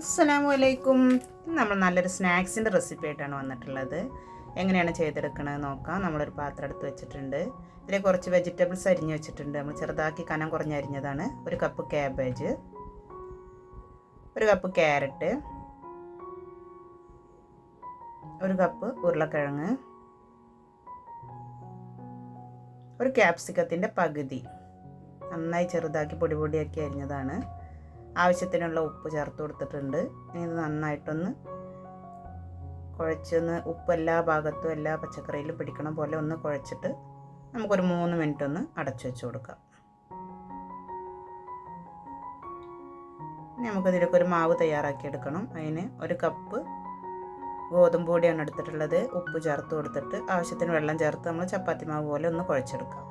അസ്സലാമു അലൈക്കും. നമ്മൾ നല്ലൊരു സ്നാക്സിൻ്റെ റെസിപ്പി ആയിട്ടാണ് വന്നിട്ടുള്ളത്. എങ്ങനെയാണ് ചെയ്തെടുക്കണത് നോക്കാം. നമ്മളൊരു പാത്രം എടുത്ത് വെച്ചിട്ടുണ്ട്. ഇതിൽ കുറച്ച് വെജിറ്റബിൾസ് അരിഞ്ഞ് വെച്ചിട്ടുണ്ട്. നമ്മൾ ചെറുതാക്കി കനം കുറഞ്ഞ് അരിഞ്ഞതാണ്. ഒരു കപ്പ് ക്യാബേജ്, ഒരു കപ്പ് ക്യാരറ്റ്, ഒരു കപ്പ് ഉരുളക്കിഴങ്ങ്, ഒരു ക്യാപ്സിക്കത്തിൻ്റെ പകുതി നന്നായി ചെറുതാക്കി പൊടി പൊടിയാക്കി അരിഞ്ഞതാണ്. ആവശ്യത്തിനുള്ള ഉപ്പ് ചേർത്ത് കൊടുത്തിട്ടുണ്ട്. ഇനി ഇത് നന്നായിട്ടൊന്ന് കുഴച്ചൊന്ന് ഉപ്പ് എല്ലാ ഭാഗത്തും എല്ലാ പച്ചക്കറിയിലും പിടിക്കണ പോലെ ഒന്ന് കുഴച്ചിട്ട് നമുക്കൊരു 3 മിനിറ്റ് ഒന്ന് അടച്ചു വെച്ച് കൊടുക്കാം. നമുക്കിതിലൊക്കെ ഒരു മാവ് തയ്യാറാക്കി എടുക്കണം. അതിന് ഒരു കപ്പ് ഗോതമ്പ് പൊടിയാണ് എടുത്തിട്ടുള്ളത്. ഉപ്പ് ചേർത്ത് കൊടുത്തിട്ട് ആവശ്യത്തിന് വെള്ളം ചേർത്ത് നമ്മൾ ചപ്പാത്തി മാവ് പോലെ ഒന്ന് കുഴച്ചെടുക്കാം.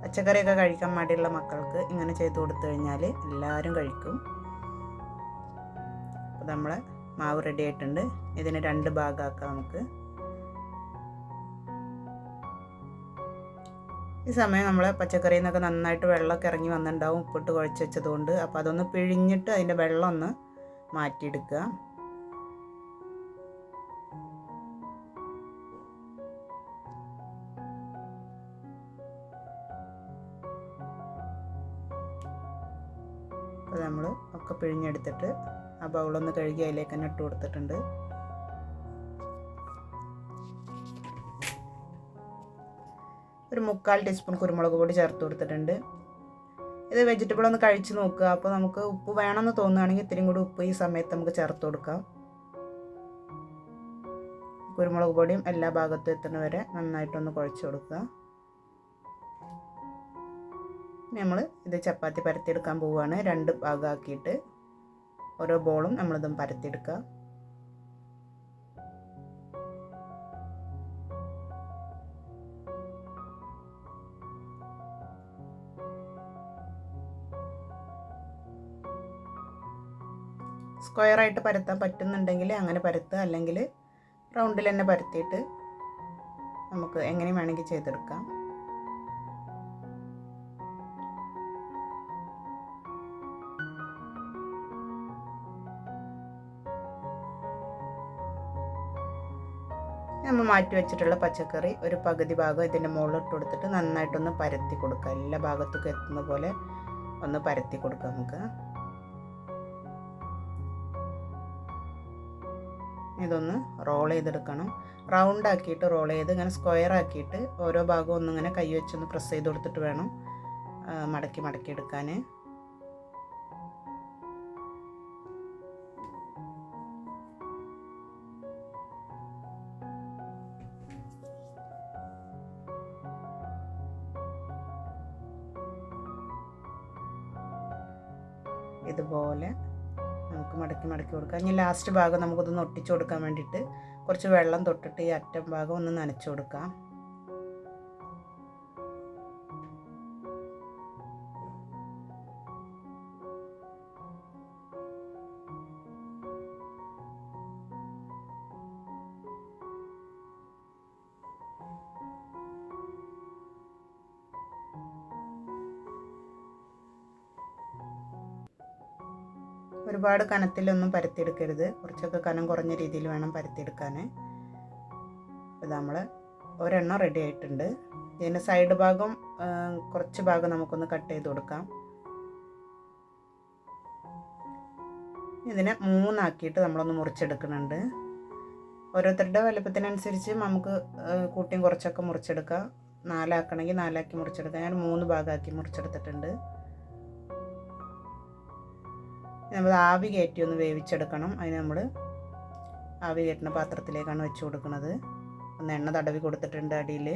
പച്ചക്കറിയൊക്കെ കഴിക്കാൻ മടിയുള്ള മക്കൾക്ക് ഇങ്ങനെ ചെയ്ത് കൊടുത്തു കഴിഞ്ഞാൽ എല്ലാവരും കഴിക്കും. അപ്പോൾ നമ്മളെ മാവ് റെഡി ആയിട്ടുണ്ട്. ഇതിന് 2 ഭാഗമാക്കാം നമുക്ക്. ഈ സമയം നമ്മളെ പച്ചക്കറിയിൽ നിന്നൊക്കെ നന്നായിട്ട് വെള്ളമൊക്കെ ഇറങ്ങി വന്നിട്ടുണ്ടാവും ഉപ്പിട്ട് കുഴച്ച് വെച്ചതുകൊണ്ട്. അപ്പോൾ അതൊന്ന് പിഴിഞ്ഞിട്ട് അതിൻ്റെ വെള്ളം ഒന്ന് മാറ്റിയെടുക്കുക. അപ്പോൾ നമ്മൾ ഒക്കെ പിഴിഞ്ഞെടുത്തിട്ട് ആ ബൗളൊന്ന് കഴുകി അതിലേക്ക് തന്നെ ഇട്ട് കൊടുത്തിട്ടുണ്ട്. ഒരു 3/4 ടീസ്പൂൺ കുരുമുളക് പൊടി ചേർത്ത് കൊടുത്തിട്ടുണ്ട്. ഇത് വെജിറ്റബിൾ ഒന്ന് കഴിച്ച് നോക്കുക. അപ്പോൾ നമുക്ക് ഉപ്പ് വേണമെന്ന് തോന്നുകയാണെങ്കിൽ ഇത്തിരി കൂടി ഉപ്പ് ഈ സമയത്ത് നമുക്ക് ചേർത്ത് കൊടുക്കാം. കുരുമുളക് പൊടിയും എല്ലാ ഭാഗത്തും എത്തുന്ന വരെ നന്നായിട്ടൊന്ന് കുഴച്ച് കൊടുക്കുക. നമ്മൾ ഇത് ചപ്പാത്തി പരത്തിയെടുക്കാൻ പോവുകയാണ്. 2 ഭാഗമാക്കിയിട്ട് ഓരോ ബോളും നമ്മളിതും പരത്തിയെടുക്കുക. സ്ക്വയറായിട്ട് പരത്താൻ പറ്റുന്നുണ്ടെങ്കിൽ അങ്ങനെ പരത്തുക, അല്ലെങ്കിൽ റൗണ്ടിൽ തന്നെ പരത്തിയിട്ട് നമുക്ക് എങ്ങനെ വേണമെങ്കിൽ ചെയ്തെടുക്കാം. നമ്മൾ മാറ്റി വെച്ചിട്ടുള്ള പച്ചക്കറി ഒരു പകുതി ഭാഗം ഇതിൻ്റെ മുകളിൽ ഇട്ട് കൊടുത്തിട്ട് നന്നായിട്ടൊന്ന് പരത്തി കൊടുക്കുക. എല്ലാ ഭാഗത്തേക്കും എത്തുന്ന പോലെ ഒന്ന് പരത്തി കൊടുക്കുക. നമുക്ക് ഇതൊന്ന് റോൾ ചെയ്തെടുക്കണം. റൗണ്ട് ആക്കിയിട്ട് റോൾ ചെയ്ത് ഇങ്ങനെ സ്ക്വയർ ആക്കിയിട്ട് ഓരോ ഭാഗവും ഒന്നിങ്ങനെ കൈ വെച്ചൊന്ന് പ്രസ് ചെയ്ത് കൊടുത്തിട്ട് വേണം മടക്കി മടക്കി എടുക്കാൻ. ഇതുപോലെ നമുക്ക് മടക്കി മടക്കി കൊടുക്കാം. ഇനി ലാസ്റ്റ് ഭാഗം നമുക്കൊന്ന് ഒട്ടിച്ചു കൊടുക്കാൻ വേണ്ടിയിട്ട് കുറച്ച് വെള്ളം തൊട്ടിട്ട് ഈ അറ്റം ഭാഗം ഒന്ന് നനച്ചു കൊടുക്കാം. ഒരുപാട് കനത്തിലൊന്നും പരത്തിയെടുക്കരുത്. കുറച്ചൊക്കെ കനം കുറഞ്ഞ രീതിയിൽ വേണം പരത്തിയെടുക്കാൻ. ഇത് നമ്മൾ ഒരെണ്ണം റെഡി ആയിട്ടുണ്ട്. ഇതിൻ്റെ സൈഡ് ഭാഗം കുറച്ച് ഭാഗം നമുക്കൊന്ന് കട്ട് ചെയ്ത് കൊടുക്കാം. ഇതിനെ 3 ആക്കിയിട്ട് നമ്മളൊന്ന് മുറിച്ചെടുക്കുന്നുണ്ട്. ഓരോരുത്തരുടെ വലുപ്പത്തിനനുസരിച്ച് നമുക്ക് കൂട്ടിയും കുറച്ചൊക്കെ മുറിച്ചെടുക്കാം. 4 ആക്കണമെങ്കിൽ 4 ആക്കി മുറിച്ചെടുക്കാം. ഞാൻ 3 ഭാഗമാക്കി മുറിച്ചെടുത്തിട്ടുണ്ട്. നമ്മൾ ആവി കയറ്റി ഒന്ന് വേവിച്ചെടുക്കണം. അതിന് നമ്മൾ ആവി കയറ്റുന്ന പാത്രത്തിലേക്കാണ് വെച്ച് കൊടുക്കുന്നത്. ഒന്ന് എണ്ണ തടവി കൊടുത്തിട്ടുണ്ട് അടിയിൽ.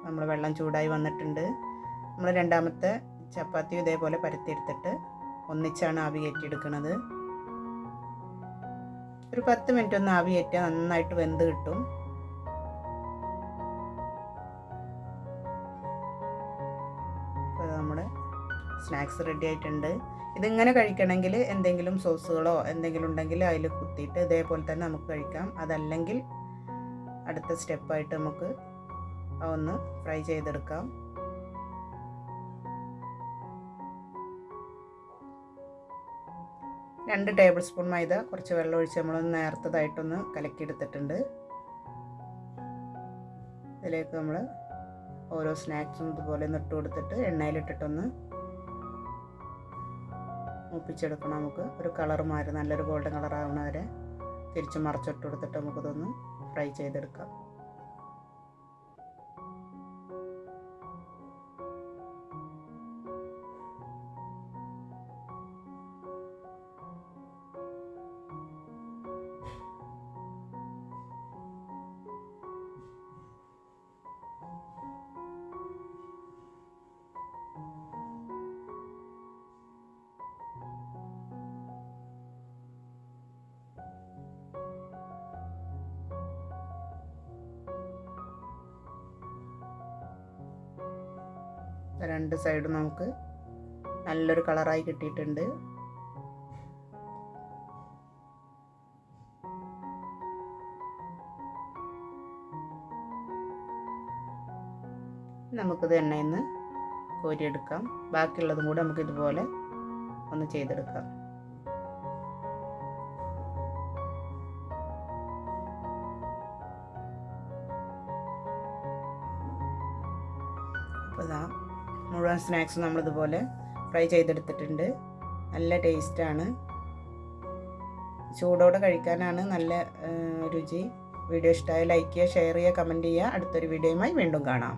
നമ്മൾ വെള്ളം ചൂടായി വന്നിട്ടുണ്ട്. നമ്മൾ രണ്ടാമത്തെ ചപ്പാത്തി ഇതേപോലെ പരത്തിയെടുത്തിട്ട് ഒന്നിച്ചാണ് ആവി കയറ്റിയെടുക്കുന്നത്. ഒരു 10 മിനിറ്റ് ഒന്ന് ആവി കയറ്റിയാൽ നന്നായിട്ട് വെന്ത് കിട്ടും. നമ്മുടെ സ്നാക്സ് റെഡി ആയിട്ടുണ്ട്. ഇതിങ്ങനെ കഴിക്കണമെങ്കിൽ എന്തെങ്കിലും സോസുകളോ എന്തെങ്കിലും ഉണ്ടെങ്കിൽ അതിൽ കുത്തിയിട്ട് ഇതേപോലെ തന്നെ നമുക്ക് കഴിക്കാം. അതല്ലെങ്കിൽ അടുത്ത സ്റ്റെപ്പായിട്ട് നമുക്ക് അതൊന്ന് ഫ്രൈ ചെയ്തെടുക്കാം. രണ്ട് ടേബിൾ സ്പൂൺ മൈദ കുറച്ച് വെള്ളം ഒഴിച്ച് നമ്മളൊന്ന് നേർത്തതായിട്ടൊന്ന് കലക്കിയെടുത്തിട്ടുണ്ട്. ഇതിലേക്ക് നമ്മൾ ഓരോ സ്നാക്സും ഇതുപോലെ ഇട്ട് കൊടുത്തിട്ട് എണ്ണയിലിട്ടിട്ടൊന്ന് മൂപ്പിച്ചെടുക്കണം. നമുക്ക് ഒരു കളർ മാറി നല്ലൊരു ഗോൾഡൻ കളർ ആവുന്ന വരെ തിരിച്ച് മറിച്ചിട്ട് കൊടുത്തിട്ട് നമുക്കിതൊന്ന് ഫ്രൈ ചെയ്തെടുക്കാം. രണ്ട് സൈഡും നമുക്ക് നല്ലൊരു കളറായി കിട്ടിയിട്ടുണ്ട്. നമുക്കിത് എണ്ണയിൽ നിന്ന് കോരിയെടുക്കാം. ബാക്കിയുള്ളതും കൂടെ നമുക്ക് ഇതുപോലെ ഒന്ന് ചെയ്തെടുക്കാം. അപ്പോൾ ഇതാ മുഴുവൻ സ്നാക്സ് നമ്മളിതുപോലെ ഫ്രൈ ചെയ്തെടുത്തിട്ടുണ്ട്. നല്ല ടേസ്റ്റാണ്. ചൂടോടെ കഴിക്കാനാണ് നല്ല രുചി. വീഡിയോ ഇഷ്ടമായി ലൈക്ക് ചെയ്യുക, ഷെയർ ചെയ്യുക, കമൻറ്റ് ചെയ്യുക. അടുത്തൊരു വീഡിയോയുമായി വീണ്ടും കാണാം.